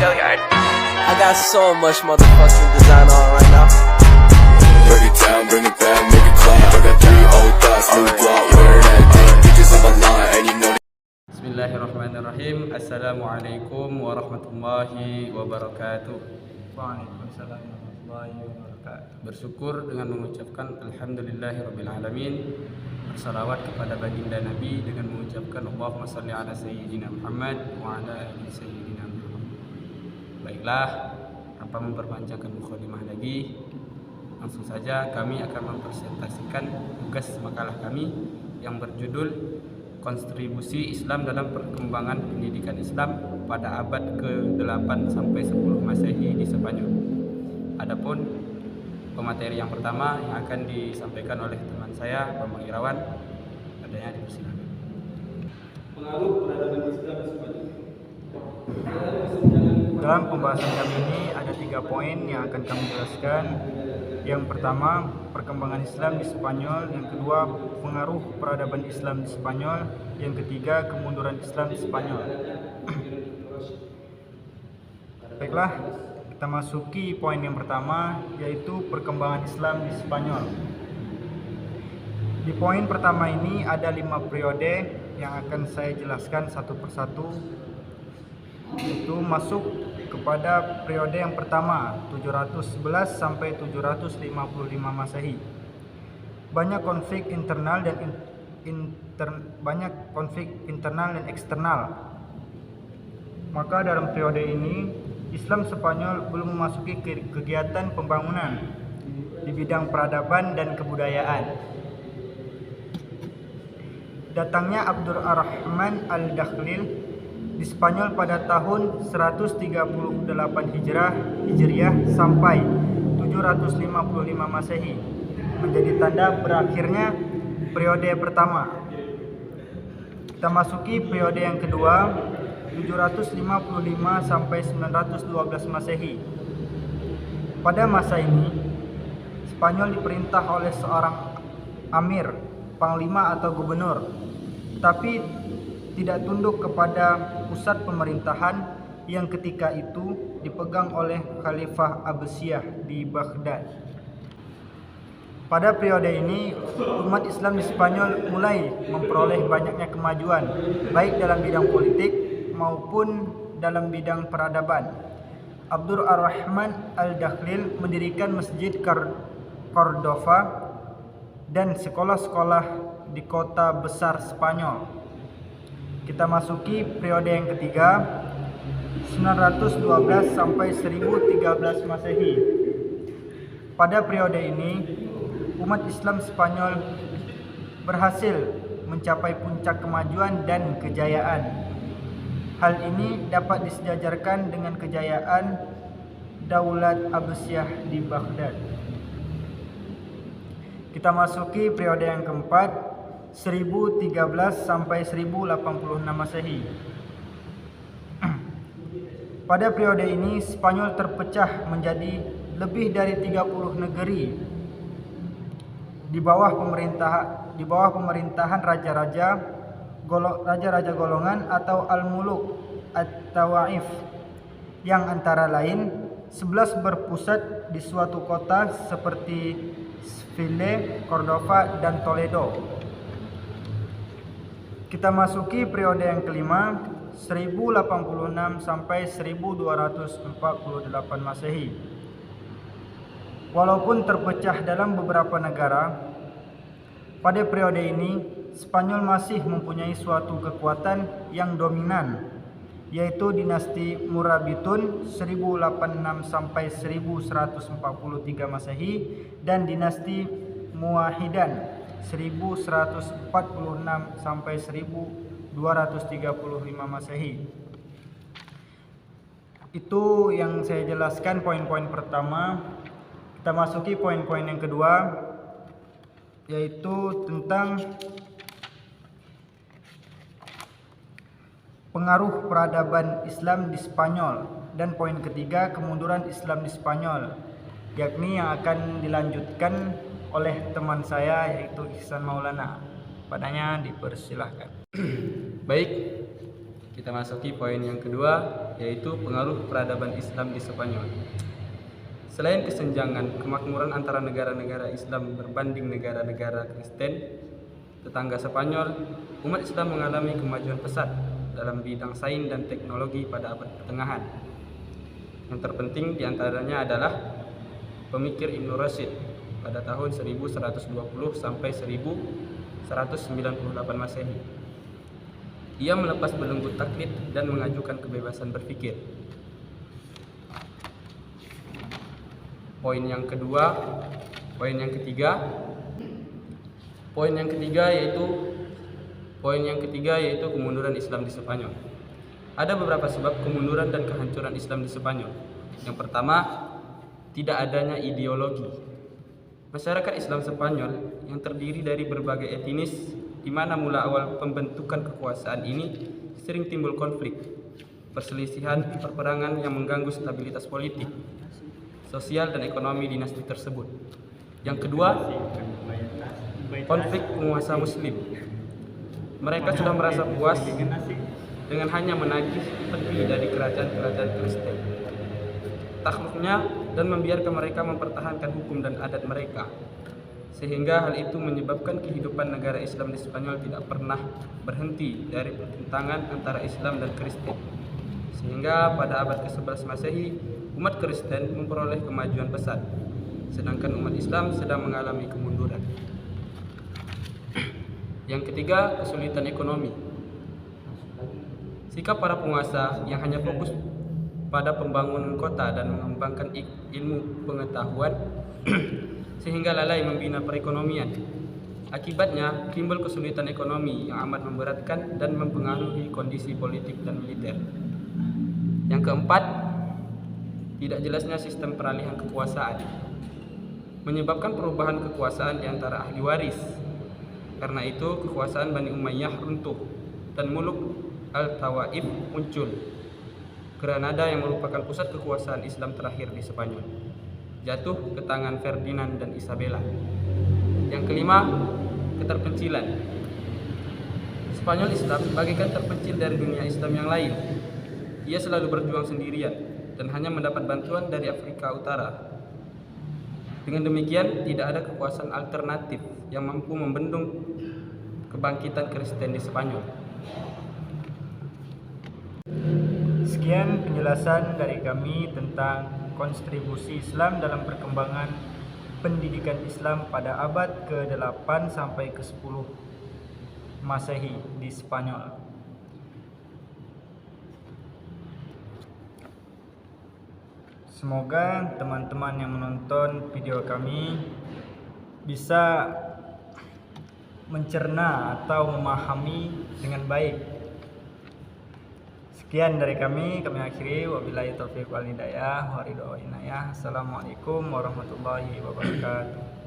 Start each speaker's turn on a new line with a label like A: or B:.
A: I got so much motherfucking design on right now.
B: Break it down, bring it back, make it clap. I got 3 old thoughts, new block, where that thing. Bitches on my line, and you know.
C: Bismillahirrahmanirrahim. Assalamualaikum warahmatullahi wabarakatuh.
D: Waalaikumsalam warahmatullahi wabarakatuh.
C: Bersyukur dengan mengucapkan Alhamdulillahirabbil alamin. Bersalawat kepada baginda Nabi dengan mengucapkan Allahumma shalli ala sayyidina Muhammad wa ala ali sayyidina Muhammad. Baiklah, tanpa memperpanjangkan mukadimah lagi, langsung saja kami akan mempresentasikan tugas makalah kami yang berjudul Kontribusi Islam dalam Perkembangan Pendidikan Islam pada abad ke-8 sampai 10 Masehi di Spanyol. Adapun pemateri yang pertama yang akan disampaikan oleh teman saya, Bambang Irawan, adanya dipersilakan.
E: Pengaruh peradaban Islam di Spanyol.
D: Dalam pembahasan kami ini ada 3 poin yang akan kami jelaskan. Yang pertama, perkembangan Islam di Spanyol. Yang kedua, pengaruh peradaban Islam di Spanyol. Yang ketiga, kemunduran Islam di Spanyol. Baiklah, kita masuki poin yang pertama, yaitu perkembangan Islam di Spanyol. Di poin pertama ini ada 5 periode yang akan saya jelaskan satu persatu. Itu masuk kepada periode yang pertama 711 sampai 755 Masehi. Banyak konflik internal dan eksternal. Maka dalam periode ini Islam Spanyol belum memasuki kegiatan pembangunan di bidang peradaban dan kebudayaan. Datangnya Abdul Rahman Al-Dakhlil di Spanyol pada tahun 138 Hijriah sampai 755 Masehi menjadi tanda berakhirnya periode pertama. Kita masuki periode yang kedua 755 sampai 912 Masehi. Pada masa ini Spanyol diperintah oleh seorang amir, panglima atau gubernur, tapi tidak tunduk kepada pusat pemerintahan yang ketika itu dipegang oleh Khalifah Abbasiyah di Baghdad. Pada periode ini, umat Islam di Spanyol mulai memperoleh banyaknya kemajuan, baik dalam bidang politik maupun dalam bidang peradaban. Abdul Rahman Al-Dakhlil mendirikan Masjid Cordova dan sekolah-sekolah di kota besar Spanyol. Kita masuki periode yang ketiga 912 sampai 1013 Masehi. Pada periode ini umat Islam Spanyol berhasil mencapai puncak kemajuan dan kejayaan. Hal ini dapat disejajarkan dengan kejayaan Daulat Abbasiyah di Baghdad. Kita masuki periode yang keempat 1013 sampai 1086 Masehi. Pada periode ini Spanyol terpecah menjadi lebih dari 30 negeri di bawah pemerintahan raja-raja golongan atau al-muluk at-tawaif, yang antara lain 11 berpusat di suatu kota seperti Seville, Cordova, dan Toledo. Kita masuki periode yang kelima 1086 sampai 1248 Masehi. Walaupun terpecah dalam beberapa negara, pada periode ini Spanyol masih mempunyai suatu kekuatan yang dominan, yaitu dinasti Murabitun 1086 sampai 1143 Masehi dan dinasti Muwahhidan 1146 sampai 1235 Masehi. Itu yang saya jelaskan poin-poin pertama. Kita masuki poin-poin yang kedua, yaitu tentang pengaruh peradaban Islam di Spanyol, dan poin ketiga kemunduran Islam di Spanyol, yakni yang akan dilanjutkan oleh teman saya yaitu Ihsan Maulana. Padanya dipersilahkan.
C: Baik, Kita masuki poin yang kedua, yaitu pengaruh peradaban Islam di Spanyol. Selain kesenjangan kemakmuran antara negara-negara Islam berbanding negara-negara Kristen tetangga Spanyol, umat Islam mengalami kemajuan pesat dalam bidang sains dan teknologi pada abad pertengahan. Yang terpenting diantaranya adalah pemikir Ibnu Rashid pada tahun 1120 sampai 1198 Masehi. Ia melepas belenggu taklid dan mengajukan kebebasan berpikir. Poin yang ketiga yaitu kemunduran Islam di Spanyol. Ada beberapa sebab kemunduran dan kehancuran Islam di Spanyol. Yang pertama, tidak adanya ideologi. Masyarakat Islam Spanyol yang terdiri dari berbagai etnis, di mana mula awal pembentukan kekuasaan ini sering timbul konflik, perselisihan, perperangan yang mengganggu stabilitas politik, sosial dan ekonomi dinasti tersebut. Yang kedua, konflik penguasa Muslim. Mereka sudah merasa puas dengan hanya menagih peti dari kerajaan-kerajaan Kristen, takluknya dan membiarkan mereka mempertahankan hukum dan adat mereka, sehingga hal itu menyebabkan kehidupan negara Islam di Spanyol tidak pernah berhenti dari pertentangan antara Islam dan Kristen, sehingga pada abad ke-11 Masehi umat Kristen memperoleh kemajuan pesat, sedangkan umat Islam sedang mengalami kemunduran. Yang ketiga, kesulitan ekonomi. Sikap para penguasa yang hanya fokus pada pembangunan kota dan mengembangkan ilmu pengetahuan sehingga lalai membina perekonomian. Akibatnya timbul kesulitan ekonomi yang amat memberatkan dan mempengaruhi kondisi politik dan militer. Yang keempat, tidak jelasnya sistem peralihan kekuasaan, menyebabkan perubahan kekuasaan di antara ahli waris. Karena itu kekuasaan Bani Umayyah runtuh dan Muluk Al-Tawaif muncul. Granada yang merupakan pusat kekuasaan Islam terakhir di Spanyol jatuh ke tangan Ferdinand dan Isabella. Yang kelima, keterpencilan. Spanyol Islam bagaikan terpencil dari dunia Islam yang lain. Ia selalu berjuang sendirian dan hanya mendapat bantuan dari Afrika Utara. Dengan demikian, tidak ada kekuasaan alternatif yang mampu membendung kebangkitan Kristen di Spanyol.
D: Sekian penjelasan dari kami tentang kontribusi Islam dalam perkembangan pendidikan Islam pada abad ke-8 sampai ke-10 Masehi di Spanyol. Semoga teman-teman yang menonton video kami bisa mencerna atau memahami dengan baik. Sekian dari kami akhiri. Wabillahi taufiq wal hidayah. Assalamualaikum warahmatullahi wabarakatuh.